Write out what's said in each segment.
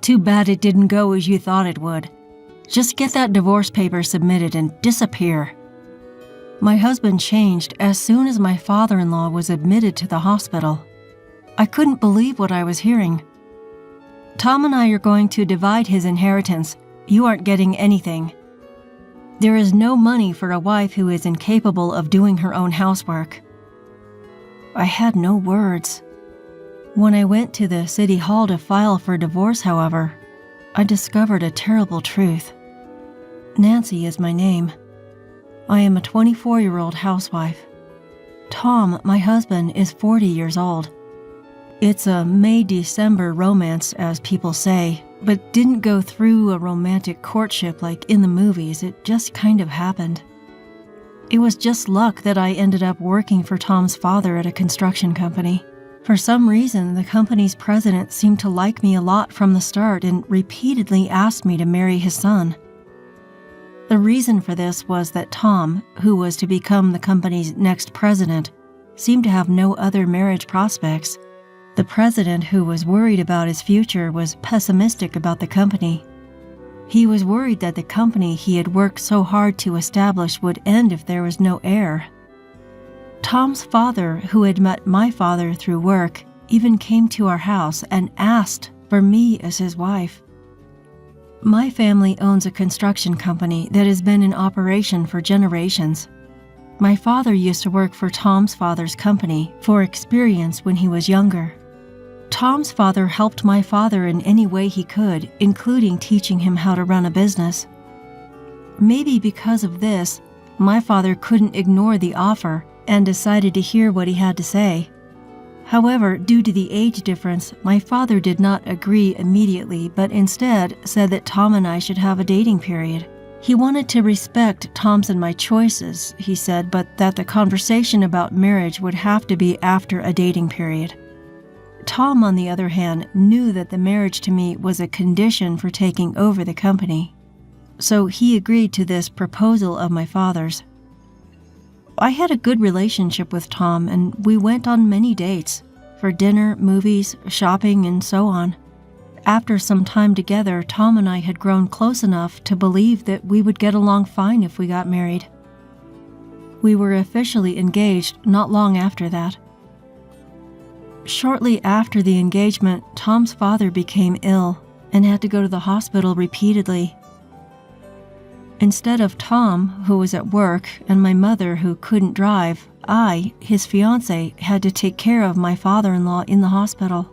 Too bad it didn't go as you thought it would. Just get that divorce paper submitted and disappear. My husband changed as soon as my father-in-law was admitted to the hospital. I couldn't believe what I was hearing. Tom and I are going to divide his inheritance. You aren't getting anything. There is no money for a wife who is incapable of doing her own housework. I had no words. When I went to the city hall to file for divorce, however, I discovered a terrible truth. Nancy is my name. I am a 24-year-old housewife. Tom, my husband, is 40 years old. It's a May-December romance, as people say, but didn't go through a romantic courtship like in the movies. It just kind of happened. It was just luck that I ended up working for Tom's father at a construction company. For some reason, the company's president seemed to like me a lot from the start and repeatedly asked me to marry his son. The reason for this was that Tom, who was to become the company's next president, seemed to have no other marriage prospects. The president, who was worried about his future, was pessimistic about the company. He was worried that the company he had worked so hard to establish would end if there was no heir. Tom's father, who had met my father through work, even came to our house and asked for me as his wife. My family owns a construction company that has been in operation for generations. My father used to work for Tom's father's company for experience when he was younger. Tom's father helped my father in any way he could, including teaching him how to run a business. Maybe because of this, my father couldn't ignore the offer and decided to hear what he had to say. However, due to the age difference, my father did not agree immediately, but instead said that Tom and I should have a dating period. He wanted to respect Tom's and my choices, he said, but that the conversation about marriage would have to be after a dating period. Tom, on the other hand, knew that the marriage to me was a condition for taking over the company. So he agreed to this proposal of my father's. I had a good relationship with Tom, and we went on many dates, for dinner, movies, shopping, and so on. After some time together, Tom and I had grown close enough to believe that we would get along fine if we got married. We were officially engaged not long after that. Shortly after the engagement, Tom's father became ill and had to go to the hospital repeatedly. Instead of Tom, who was at work, and my mother, who couldn't drive, I, his fiancée, had to take care of my father-in-law in the hospital.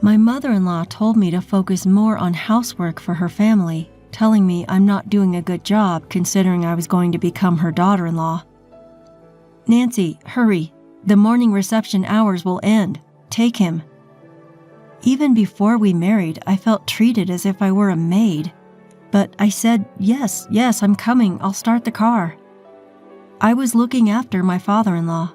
My mother-in-law told me to focus more on housework for her family, telling me I'm not doing a good job considering I was going to become her daughter-in-law. "Nancy, hurry. The morning reception hours will end. Take him." Even before we married, I felt treated as if I were a maid. But I said, yes, I'm coming. I'll start the car. I was looking after my father-in-law.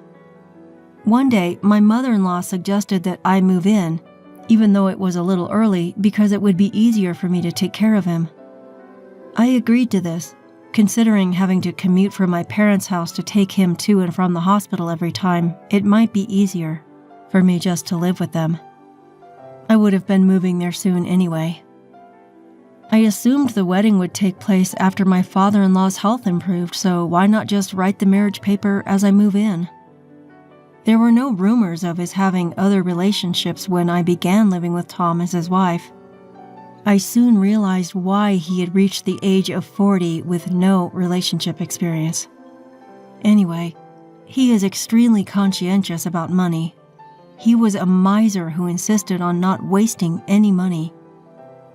One day, my mother-in-law suggested that I move in, even though it was a little early, because it would be easier for me to take care of him. I agreed to this, considering having to commute from my parents' house to take him to and from the hospital every time. It might be easier for me just to live with them. I would have been moving there soon anyway. I assumed the wedding would take place after my father-in-law's health improved, so why not just write the marriage paper as I move in? There were no rumors of his having other relationships when I began living with Tom as his wife. I soon realized why he had reached the age of 40 with no relationship experience. Anyway, he is extremely conscientious about money. He was a miser who insisted on not wasting any money.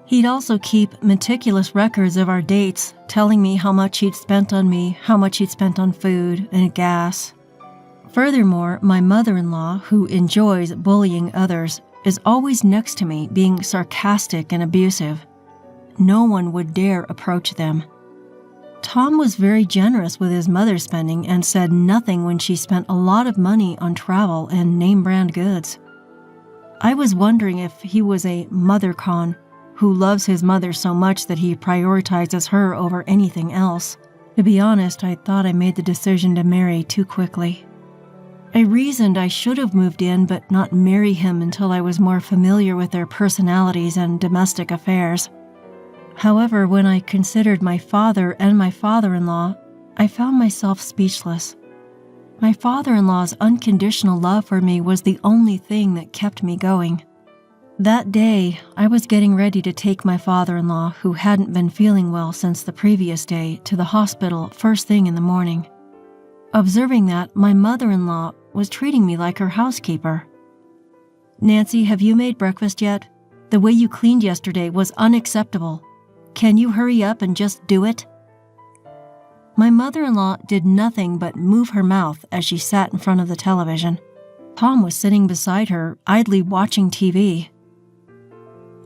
He'd also keep meticulous records of our dates, telling me how much he'd spent on me, how much he'd spent on food and gas. Furthermore, my mother-in-law, who enjoys bullying others, is always next to me, being sarcastic and abusive. No one would dare approach them. Tom was very generous with his mother's spending and said nothing when she spent a lot of money on travel and name-brand goods. I was wondering if he was a mother con who loves his mother so much that he prioritizes her over anything else. To be honest, I thought I made the decision to marry too quickly. I reasoned I should have moved in but not marry him until I was more familiar with their personalities and domestic affairs. However, when I considered my father and my father-in-law, I found myself speechless. My father-in-law's unconditional love for me was the only thing that kept me going. That day, I was getting ready to take my father-in-law, who hadn't been feeling well since the previous day, to the hospital first thing in the morning. Observing that, my mother-in-law was treating me like her housekeeper. "Nancy, have you made breakfast yet? The way you cleaned yesterday was unacceptable. Can you hurry up and just do it?" My mother-in-law did nothing but move her mouth as she sat in front of the television. Tom was sitting beside her, idly watching TV.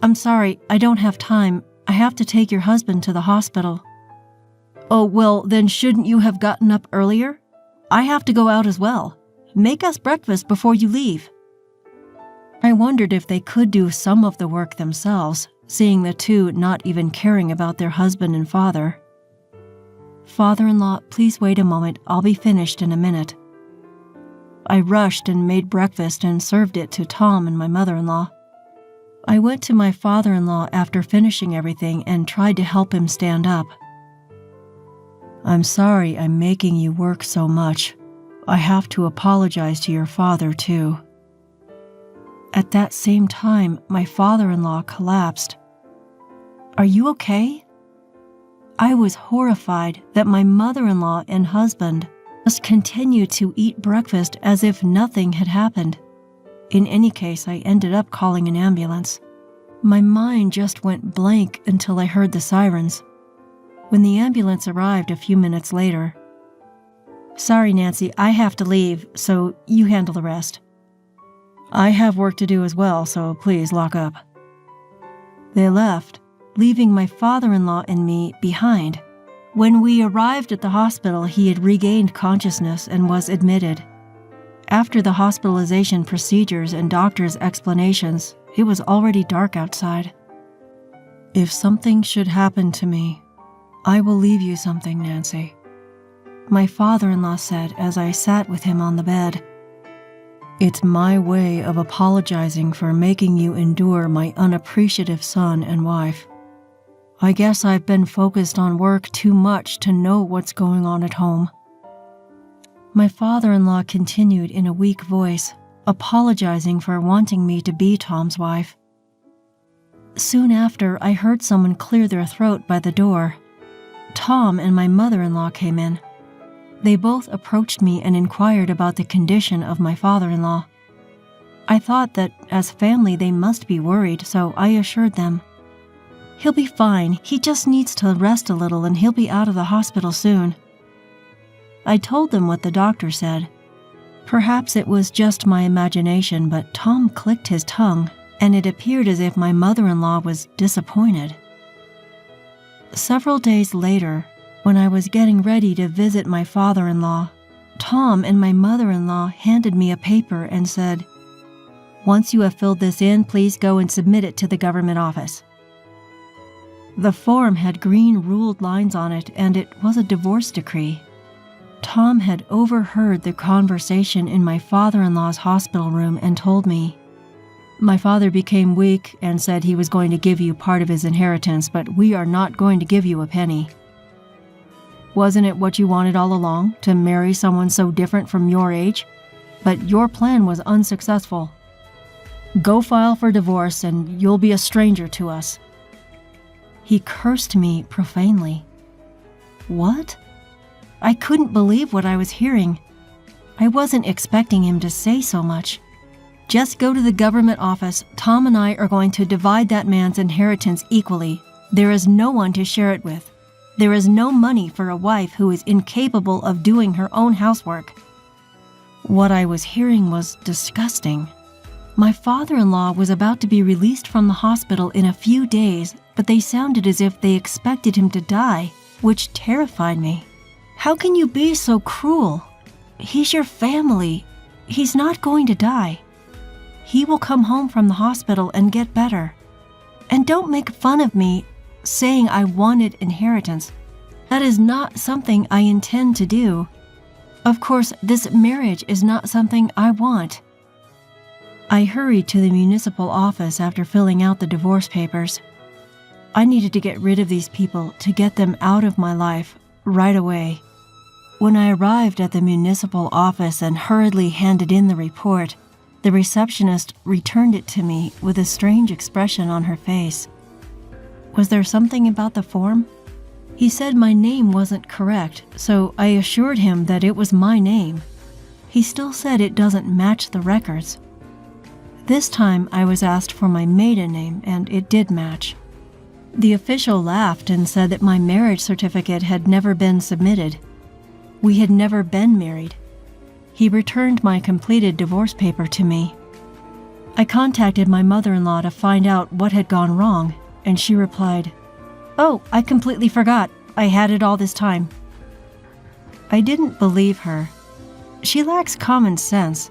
"I'm sorry, I don't have time. I have to take your husband to the hospital." "Oh, well, then shouldn't you have gotten up earlier? I have to go out as well. Make us breakfast before you leave." I wondered if they could do some of the work themselves, seeing the two not even caring about their husband and father. "Father-in-law, please wait a moment. I'll be finished in a minute." I rushed and made breakfast and served it to Tom and my mother-in-law. I went to my father-in-law after finishing everything and tried to help him stand up. "I'm sorry I'm making you work so much. I have to apologize to your father, too." At that same time, my father-in-law collapsed. "Are you okay?" I was horrified that my mother-in-law and husband just continued to eat breakfast as if nothing had happened. In any case, I ended up calling an ambulance. My mind just went blank until I heard the sirens. When the ambulance arrived a few minutes later, "Sorry, Nancy, I have to leave, so you handle the rest." "I have work to do as well, so please lock up." They left, leaving my father-in-law and me behind. When we arrived at the hospital, he had regained consciousness and was admitted. After the hospitalization procedures and doctor's explanations, it was already dark outside. "If something should happen to me, I will leave you something, Nancy," my father-in-law said as I sat with him on the bed. "It's my way of apologizing for making you endure my unappreciative son and wife. I guess I've been focused on work too much to know what's going on at home." My father-in-law continued in a weak voice, apologizing for wanting me to be Tom's wife. Soon after, I heard someone clear their throat by the door. Tom and my mother-in-law came in. They both approached me and inquired about the condition of my father-in-law. I thought that as family they must be worried, so I assured them. "He'll be fine. He just needs to rest a little and he'll be out of the hospital soon." I told them what the doctor said. Perhaps it was just my imagination, but Tom clicked his tongue, and it appeared as if my mother-in-law was disappointed. Several days later, when I was getting ready to visit my father-in-law, Tom and my mother-in-law handed me a paper and said, "Once you have filled this in, please go and submit it to the government office." The form had green ruled lines on it, and it was a divorce decree. Tom had overheard the conversation in my father-in-law's hospital room and told me, "My father became weak and said he was going to give you part of his inheritance, but we are not going to give you a penny. Wasn't it what you wanted all along, to marry someone so different from your age? But your plan was unsuccessful. Go file for divorce and you'll be a stranger to us." He cursed me profanely. What? I couldn't believe what I was hearing. I wasn't expecting him to say so much. "Just go to the government office. Tom and I are going to divide that man's inheritance equally. There is no one to share it with. There is no money for a wife who is incapable of doing her own housework." What I was hearing was disgusting. My father-in-law was about to be released from the hospital in a few days, but they sounded as if they expected him to die, which terrified me. How can you be so cruel? He's your family. He's not going to die. He will come home from the hospital and get better. And don't make fun of me saying I wanted inheritance. That is not something I intend to do. Of course, this marriage is not something I want. I hurried to the municipal office after filling out the divorce papers. I needed to get rid of these people to get them out of my life right away. When I arrived at the municipal office and hurriedly handed in the report, the receptionist returned it to me with a strange expression on her face. Was there something about the form? He said my name wasn't correct, so I assured him that it was my name. He still said it doesn't match the records. This time I was asked for my maiden name, and it did match. The official laughed and said that my marriage certificate had never been submitted. We had never been married. He returned my completed divorce paper to me. I contacted my mother-in-law to find out what had gone wrong, and she replied, "Oh, I completely forgot. I had it all this time." I didn't believe her. She lacks common sense.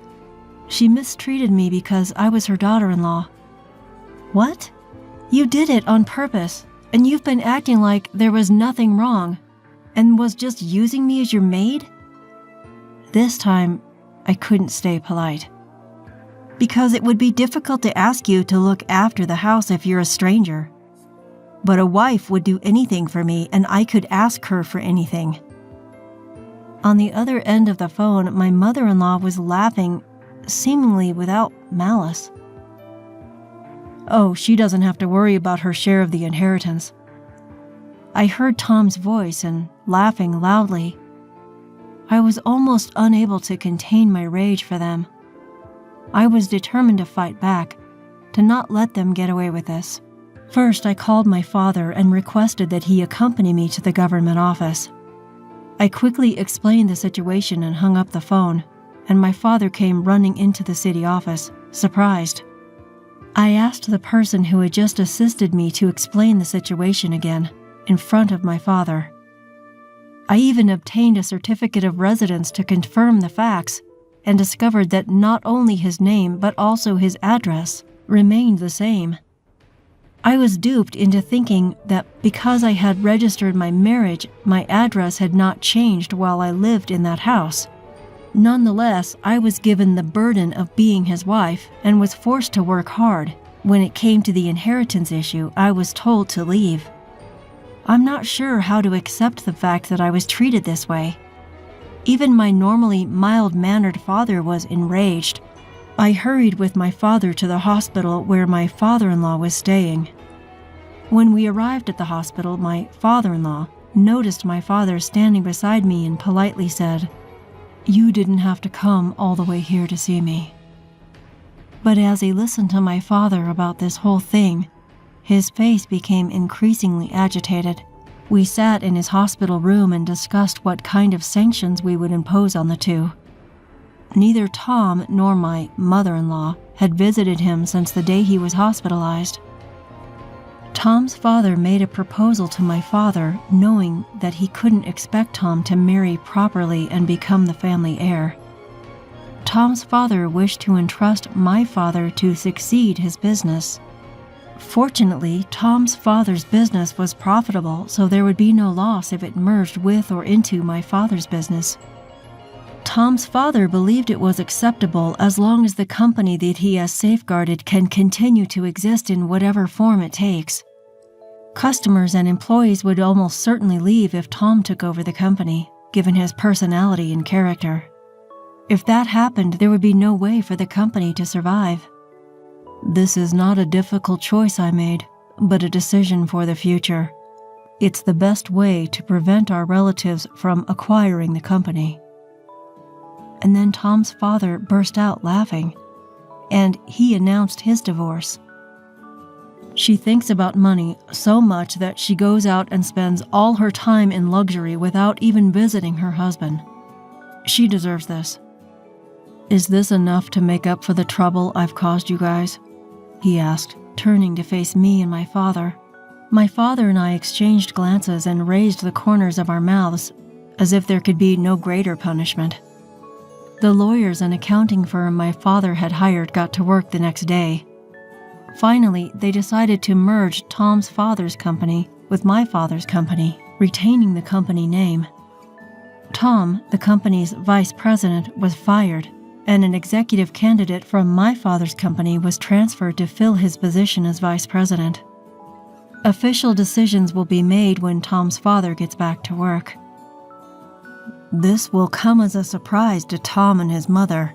She mistreated me because I was her daughter-in-law. What? You did it on purpose, and you've been acting like there was nothing wrong, and was just using me as your maid? This time, I couldn't stay polite. Because it would be difficult to ask you to look after the house if you're a stranger. But a wife would do anything for me, and I could ask her for anything. On the other end of the phone, my mother-in-law was laughing, seemingly without malice. Oh, she doesn't have to worry about her share of the inheritance. I heard Tom's voice and laughing loudly. I was almost unable to contain my rage for them. I was determined to fight back, to not let them get away with this. First, I called my father and requested that he accompany me to the government office. I quickly explained the situation and hung up the phone, and my father came running into the city office, surprised. I asked the person who had just assisted me to explain the situation again, in front of my father. I even obtained a certificate of residence to confirm the facts, and discovered that not only his name but also his address remained the same. I was duped into thinking that because I had registered my marriage, my address had not changed while I lived in that house. Nonetheless, I was given the burden of being his wife and was forced to work hard. When it came to the inheritance issue, I was told to leave. I'm not sure how to accept the fact that I was treated this way. Even my normally mild-mannered father was enraged. I hurried with my father to the hospital where my father-in-law was staying. When we arrived at the hospital, my father-in-law noticed my father standing beside me and politely said, "You didn't have to come all the way here to see me." But as he listened to my father about this whole thing, his face became increasingly agitated. We sat in his hospital room and discussed what kind of sanctions we would impose on the two. Neither Tom nor my mother-in-law had visited him since the day he was hospitalized. Tom's father made a proposal to my father, knowing that he couldn't expect Tom to marry properly and become the family heir. Tom's father wished to entrust my father to succeed his business. Fortunately, Tom's father's business was profitable, so there would be no loss if it merged with or into my father's business. Tom's father believed it was acceptable as long as the company that he has safeguarded can continue to exist in whatever form it takes. Customers and employees would almost certainly leave if Tom took over the company, given his personality and character. If that happened, there would be no way for the company to survive. This is not a difficult choice I made, but a decision for the future. It's the best way to prevent our relatives from acquiring the company. And then Tom's father burst out laughing, and he announced his divorce. She thinks about money so much that she goes out and spends all her time in luxury without even visiting her husband. She deserves this. Is this enough to make up for the trouble I've caused you guys? He asked, turning to face me and my father. My father and I exchanged glances and raised the corners of our mouths, as if there could be no greater punishment. The lawyers and accounting firm my father had hired got to work the next day. Finally, they decided to merge Tom's father's company with my father's company, retaining the company name. Tom, the company's vice president, was fired, and an executive candidate from my father's company was transferred to fill his position as vice president. Official decisions will be made when Tom's father gets back to work. This will come as a surprise to Tom and his mother.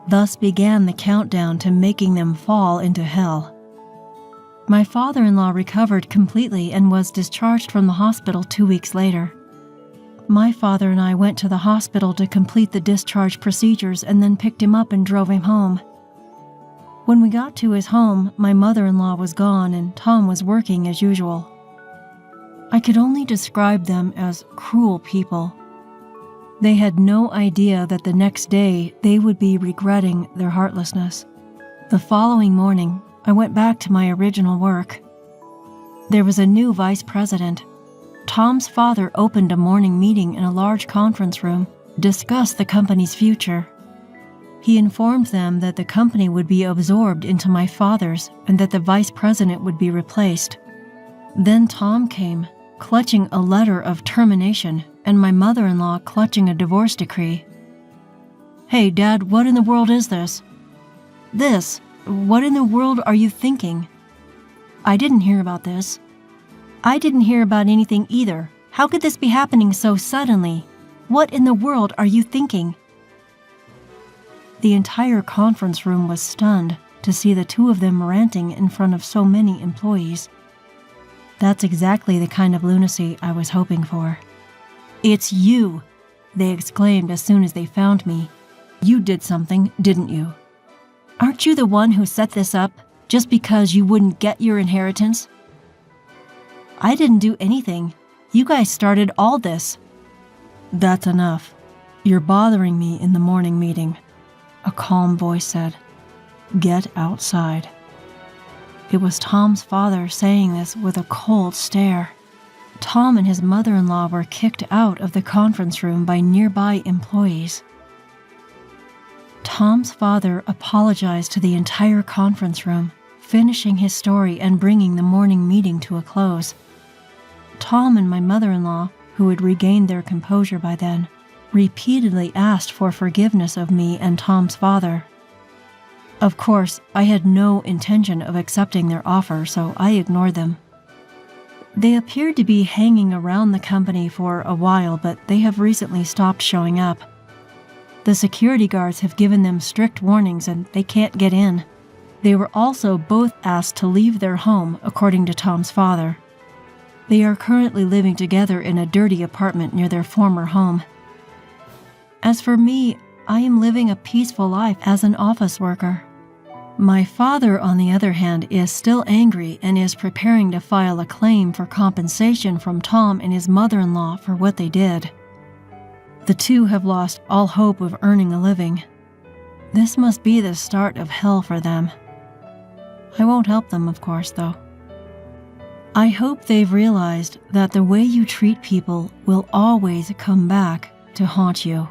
Thus began the countdown to making them fall into hell. My father-in-law recovered completely and was discharged from the hospital 2 weeks later. My father and I went to the hospital to complete the discharge procedures and then picked him up and drove him home. When we got to his home, my mother-in-law was gone and Tom was working as usual. I could only describe them as cruel people. They had no idea that the next day they would be regretting their heartlessness. The following morning, I went back to my original work. There was a new vice president. Tom's father opened a morning meeting in a large conference room, discussed the company's future. He informed them that the company would be absorbed into my father's and that the vice president would be replaced. Then Tom came, clutching a letter of termination, and my mother-in-law clutching a divorce decree. "Hey, Dad, what in the world is this?" "This? What in the world are you thinking?" "I didn't hear about this." "I didn't hear about anything either. How could this be happening so suddenly? What in the world are you thinking?" The entire conference room was stunned to see the two of them ranting in front of so many employees. That's exactly the kind of lunacy I was hoping for. "It's you!" they exclaimed as soon as they found me. "You did something, didn't you? Aren't you the one who set this up just because you wouldn't get your inheritance?" "I didn't do anything. You guys started all this." "That's enough. You're bothering me in the morning meeting," a calm voice said. "Get outside." It was Tom's father saying this with a cold stare. Tom and his mother-in-law were kicked out of the conference room by nearby employees. Tom's father apologized to the entire conference room, finishing his story and bringing the morning meeting to a close. Tom and my mother-in-law, who had regained their composure by then, repeatedly asked for forgiveness of me and Tom's father. Of course, I had no intention of accepting their offer, so I ignored them. They appeared to be hanging around the company for a while, but they have recently stopped showing up. The security guards have given them strict warnings and they can't get in. They were also both asked to leave their home, according to Tom's father. They are currently living together in a dirty apartment near their former home. As for me, I am living a peaceful life as an office worker. My father, on the other hand, is still angry and is preparing to file a claim for compensation from Tom and his mother-in-law for what they did. The two have lost all hope of earning a living. This must be the start of hell for them. I won't help them, of course, though. I hope they've realized that the way you treat people will always come back to haunt you.